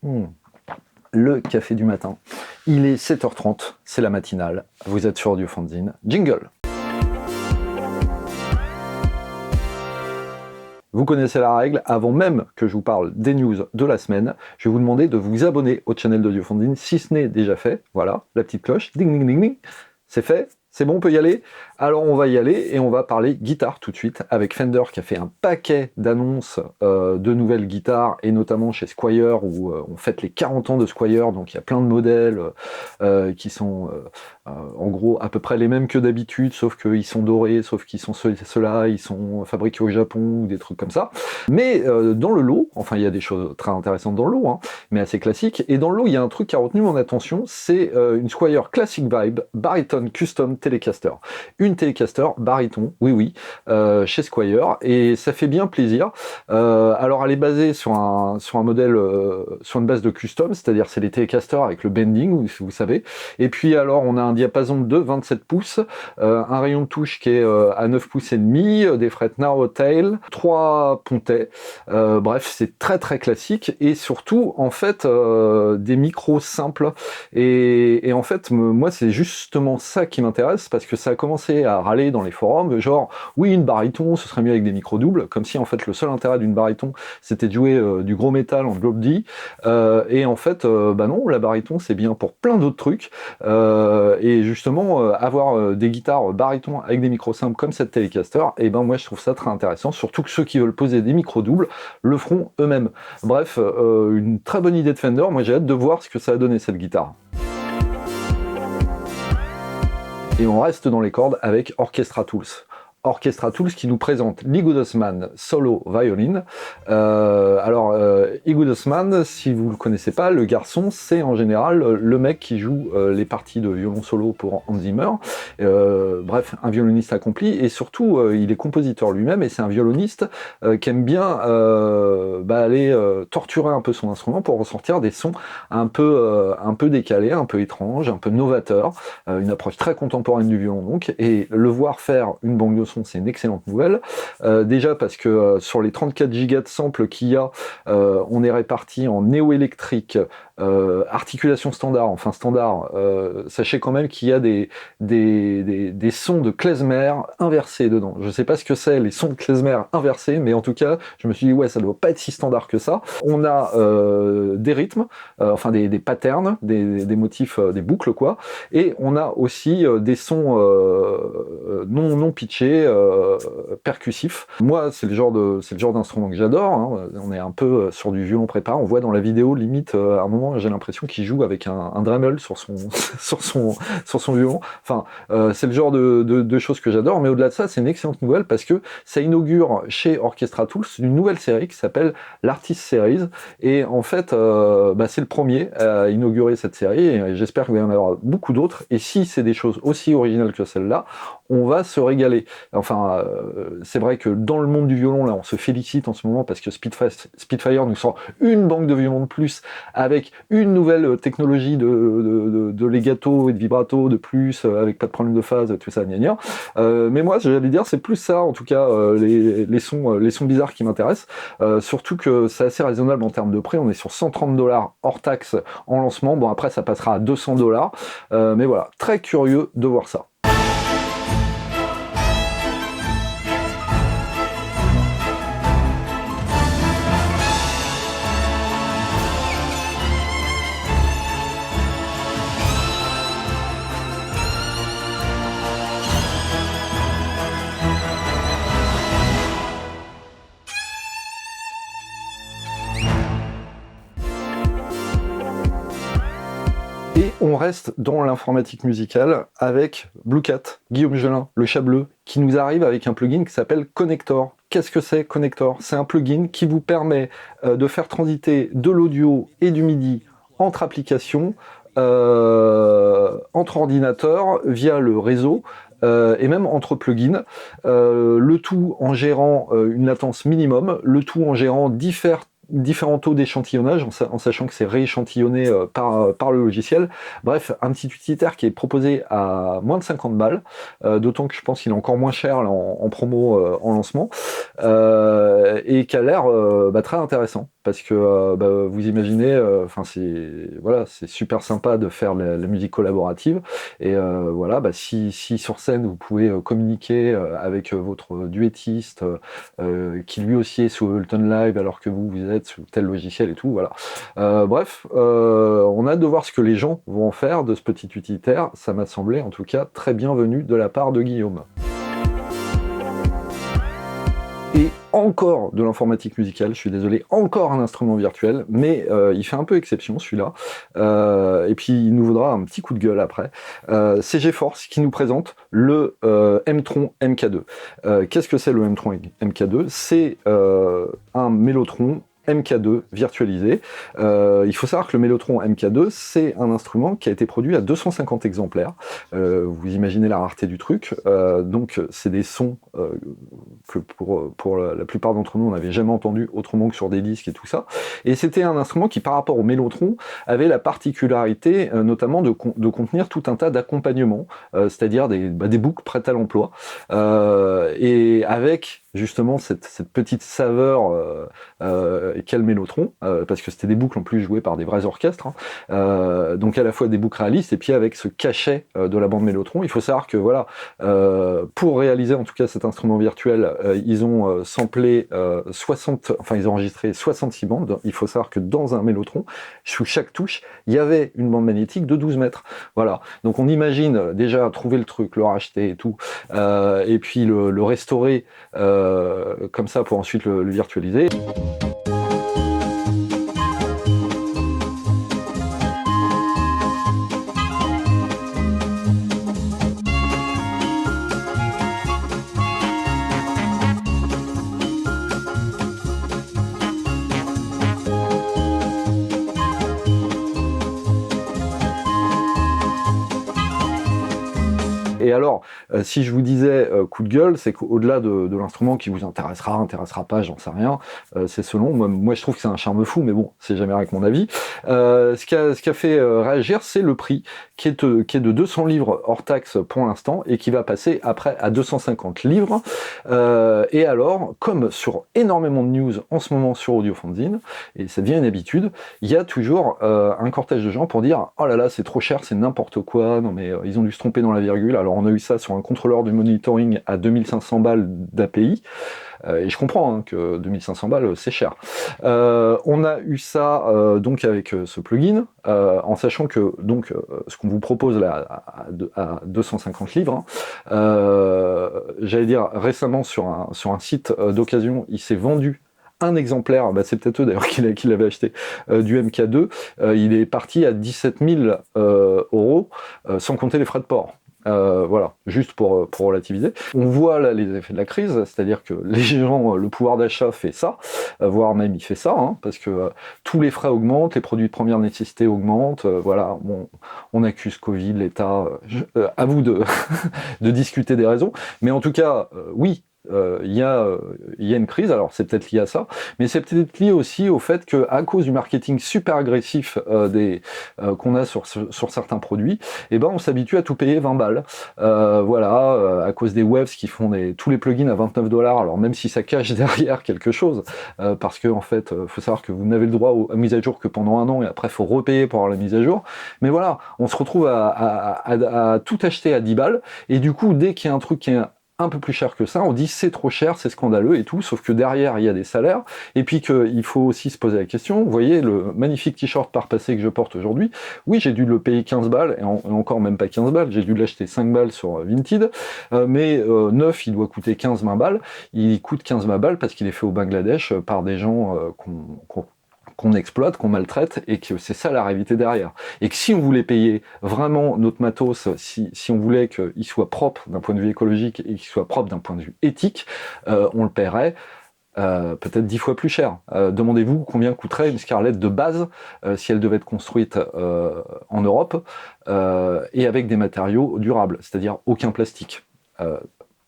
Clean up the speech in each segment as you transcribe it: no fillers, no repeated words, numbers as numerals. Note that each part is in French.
Hmm. Le café du matin. Il est 7h30, c'est la matinale. Vous êtes sur Audio Fanzine. Jingle. Vous connaissez la règle, avant même que je vous parle des news de la semaine, je vais vous demander de vous abonner au channel d'Audio Fanzine si ce n'est déjà fait. Voilà, la petite cloche, ding ding ding ding, c'est fait. C'est bon, on peut y aller? Alors on va y aller et on va parler guitare tout de suite avec Fender qui a fait un paquet d'annonces de nouvelles guitares et notamment chez Squier où on fête les 40 ans de Squier, donc il y a plein de modèles qui sont en gros à peu près les mêmes que d'habitude, sauf qu'ils sont dorés, sauf qu'ils sont ceux-là, ils sont fabriqués au Japon ou des trucs comme ça. Mais dans le lot, enfin il y a des choses très intéressantes dans le lot, hein, mais assez classiques, et dans le lot il y a un truc qui a retenu mon attention, c'est une Squier Classic Vibe Baritone Custom Telecaster. Une Telecaster baryton, oui, chez Squier, et ça fait bien plaisir. Alors elle est basée sur un modèle, sur une base de custom, c'est-à-dire c'est les Telecaster avec le bending, vous savez, et puis alors on a un diapason de 27 pouces, un rayon de touche qui est à 9 pouces et demi, des frettes narrow tail, 3 pontets, bref c'est très très classique, et surtout en fait des micros simples, et en fait moi c'est justement ça qui m'intéresse, parce que ça a commencé à râler dans les forums, genre oui une baryton ce serait mieux avec des micros doubles, comme si en fait le seul intérêt d'une baryton c'était de jouer du gros métal en globe D, et en fait bah non, la baryton c'est bien pour plein d'autres trucs, et justement avoir des guitares baryton avec des micros simples comme cette Telecaster, et ben moi je trouve ça très intéressant, surtout que ceux qui veulent poser des micros doubles le feront eux-mêmes. Bref, une très bonne idée de Fender, moi j'ai hâte de voir ce que ça a donné cette guitare. Et on reste dans les cordes avec Orchestra Tools. Orchestra Tools qui nous présente Igor Dossman solo violin. Igor Dossman, si vous le connaissez pas, le garçon, c'est en général le mec qui joue les parties de violon solo pour Hans Zimmer. Bref, un violoniste accompli, et surtout il est compositeur lui-même, et c'est un violoniste qui aime bien aller torturer un peu son instrument pour ressortir des sons un peu décalés, un peu étranges, un peu novateurs, une approche très contemporaine du violon donc, et le voir faire une banque de son, c'est une excellente nouvelle. Déjà parce que sur les 34 Go de samples qu'il y a, on est réparti en néo-électrique, articulation standard, enfin standard, sachez quand même qu'il y a des sons de klezmer inversés dedans. Je sais pas ce que c'est les sons de klezmer inversés, mais en tout cas, je me suis dit ouais, ça doit pas être si standard que ça. On a des rythmes, enfin des patterns, des motifs, des boucles quoi, et on a aussi des sons non pitchés, percussifs. Moi, c'est le genre d'instrument que j'adore, hein. On est un peu sur du violon prépa, on voit dans la vidéo limite à un moment j'ai l'impression qu'il joue avec un Dremel sur son sur son violon. Enfin, c'est le genre de choses que j'adore, mais au-delà de ça, c'est une excellente nouvelle parce que ça inaugure chez Orchestra Tools une nouvelle série qui s'appelle l'Artist Series, et en fait c'est le premier à inaugurer cette série, et j'espère qu'il va y en avoir beaucoup d'autres, et si c'est des choses aussi originales que celle-là, on va se régaler. Enfin, c'est vrai que dans le monde du violon, là, on se félicite en ce moment parce que Spitfire nous sort une banque de violon de plus avec une nouvelle technologie de legato et de vibrato de plus, avec pas de problème de phase, tout ça, gna gna. Mais moi, j'allais dire, c'est plus ça, en tout cas, les sons bizarres qui m'intéressent. Surtout que c'est assez raisonnable en termes de prix. On est sur 130$ hors taxe en lancement. Bon, après, ça passera à 200$. Mais voilà, très curieux de voir ça. Et on reste dans l'informatique musicale avec Bluecat, Guillaume Gelin, le chat bleu, qui nous arrive avec un plugin qui s'appelle Connector. Qu'est-ce que c'est Connector? C'est un plugin qui vous permet de faire transiter de l'audio et du MIDI entre applications, entre ordinateurs, via le réseau, et même entre plugins, le tout en gérant une latence minimum, le tout en gérant différents taux d'échantillonnage, en sachant que c'est rééchantillonné par le logiciel. Bref, un petit utilitaire qui est proposé à moins de 50 balles, d'autant que je pense qu'il est encore moins cher là, en promo, en lancement, et qui a l'air très intéressant. parce que vous imaginez, c'est super sympa de faire la musique collaborative, et si sur scène vous pouvez communiquer avec votre duettiste qui lui aussi est sous Ableton Live alors que vous êtes sous tel logiciel et tout, voilà. On a hâte de voir ce que les gens vont en faire de ce petit utilitaire. Ça m'a semblé en tout cas très bienvenu de la part de Guillaume. Et encore de l'informatique musicale, je suis désolé, encore un instrument virtuel, mais il fait un peu exception celui-là, et puis il nous vaudra un petit coup de gueule après. C'est GeForce qui nous présente le M-Tron MK2. Qu'est-ce que c'est le M-Tron MK2 ? C'est un Mellotron MK2 virtualisé. Il faut savoir que le Mellotron MK2, c'est un instrument qui a été produit à 250 exemplaires. Vous imaginez la rareté du truc. Donc c'est des sons que pour la plupart d'entre nous, on n'avait jamais entendu autrement que sur des disques et tout ça. Et c'était un instrument qui, par rapport au Mellotron, avait la particularité notamment de contenir tout un tas d'accompagnements, c'est-à-dire des boucles prêtes à l'emploi, et avec justement cette petite saveur qu'est le Mellotron, parce que c'était des boucles en plus jouées par des vrais orchestres, hein, donc à la fois des boucles réalistes et puis avec ce cachet de la bande Mellotron. Il faut savoir que voilà, pour réaliser en tout cas cet instrument virtuel, ils ont samplé ils ont enregistré 66 bandes. Il faut savoir que dans un Mellotron, sous chaque touche, il y avait une bande magnétique de 12 mètres. Voilà, donc on imagine déjà trouver le truc, le racheter et tout, et puis le restaurer comme ça pour ensuite le virtualiser. Et alors, si je vous disais coup de gueule, c'est qu'au-delà de l'instrument qui vous intéressera pas, j'en sais rien, c'est selon. Moi, je trouve que c'est un charme fou, mais bon, c'est jamais avec mon avis. Ce qui a fait réagir, c'est le prix, qui est de 200 livres hors taxe pour l'instant, et qui va passer après à 250 livres. Et alors, comme sur énormément de news en ce moment sur Audiofanzine, et ça devient une habitude, il y a toujours un cortège de gens pour dire « Oh là là, c'est trop cher, c'est n'importe quoi, non mais ils ont dû se tromper dans la virgule ». Alors on a eu ça sur un contrôleur de monitoring à 2500 balles d'API, et je comprends hein, que 2500 balles c'est cher. On a eu ça donc avec ce plugin, en sachant que donc ce qu'on vous propose là à 250 livres, j'allais dire récemment sur un site d'occasion, il s'est vendu un exemplaire, c'est peut-être eux d'ailleurs qui l'avaient acheté, du MK2, il est parti à 17 000 euros, sans compter les frais de port. Voilà, juste pour relativiser. On voit là les effets de la crise, c'est-à-dire que les gens, le pouvoir d'achat fait ça, voire même il fait ça, hein, parce que tous les frais augmentent, les produits de première nécessité augmentent, voilà, bon, on accuse Covid, l'État, à vous de discuter des raisons, mais en tout cas, oui, il y a une crise, alors c'est peut-être lié à ça, mais c'est peut-être lié aussi au fait que à cause du marketing super agressif qu'on a sur certains produits, on s'habitue à tout payer 20 balles. Voilà, à cause des webs qui font tous les plugins à 29 $, alors même si ça cache derrière quelque chose, parce que en fait, faut savoir que vous n'avez le droit à mise à jour que pendant un an, et après faut repayer pour avoir la mise à jour. Mais voilà, on se retrouve à tout acheter à 10 balles, et du coup, dès qu'il y a un truc qui est un peu plus cher que ça, on dit c'est trop cher, c'est scandaleux et tout, sauf que derrière il y a des salaires, et puis qu'il faut aussi se poser la question. Vous voyez le magnifique t-shirt par passé que je porte aujourd'hui, oui j'ai dû le payer 15 balles, et encore même pas 15 balles, j'ai dû l'acheter 5 balles sur Vinted, mais neuf il doit coûter 15-20 balles, il coûte 15-20 balles parce qu'il est fait au Bangladesh par des gens qu'on exploite, qu'on maltraite, et que c'est ça la réalité derrière. Et que si on voulait payer vraiment notre matos, si on voulait qu'il soit propre d'un point de vue écologique et qu'il soit propre d'un point de vue éthique, on le paierait peut-être 10 fois plus cher. Demandez-vous combien coûterait une Scarlett de base si elle devait être construite en Europe, et avec des matériaux durables, c'est-à-dire aucun plastique.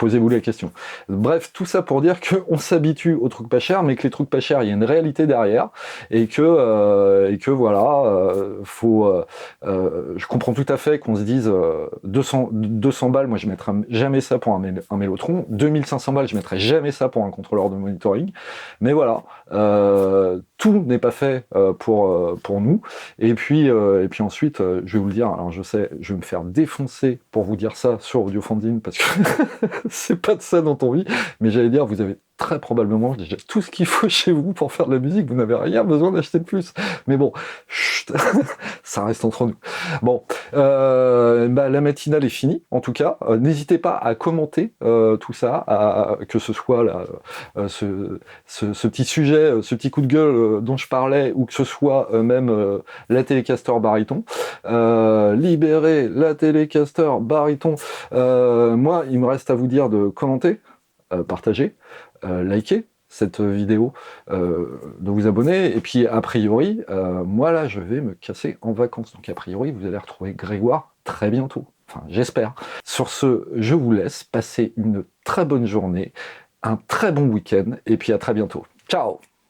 Posez-vous la question. Bref, tout ça pour dire qu'on s'habitue aux trucs pas chers, mais que les trucs pas chers, il y a une réalité derrière, et que voilà, je comprends tout à fait qu'on se dise 200 balles, moi je mettrais jamais ça pour un Mellotron, 2500 balles, je mettrais jamais ça pour un contrôleur de monitoring, mais voilà, tout n'est pas fait pour nous, et puis ensuite, je vais vous le dire, alors je sais, je vais me faire défoncer pour vous dire ça sur Audiophondine, parce que c'est pas de ça dont on vit, mais j'allais dire, vous avez très probablement déjà tout ce qu'il faut chez vous pour faire de la musique, vous n'avez rien besoin d'acheter de plus. Mais bon, chut, ça reste entre nous. Bon, la matinale est finie, en tout cas. N'hésitez pas à commenter tout ça, que ce soit là, ce petit sujet, ce petit coup de gueule dont je parlais, ou que ce soit même la Telecaster baryton. Libérez la Telecaster baryton. Moi, il me reste à vous dire de commenter, partager, liker cette vidéo, de vous abonner, et puis a priori, moi là je vais me casser en vacances, donc a priori vous allez retrouver Grégoire très bientôt, enfin j'espère. Sur ce, je vous laisse, passer une très bonne journée, un très bon week-end, et puis à très bientôt. Ciao!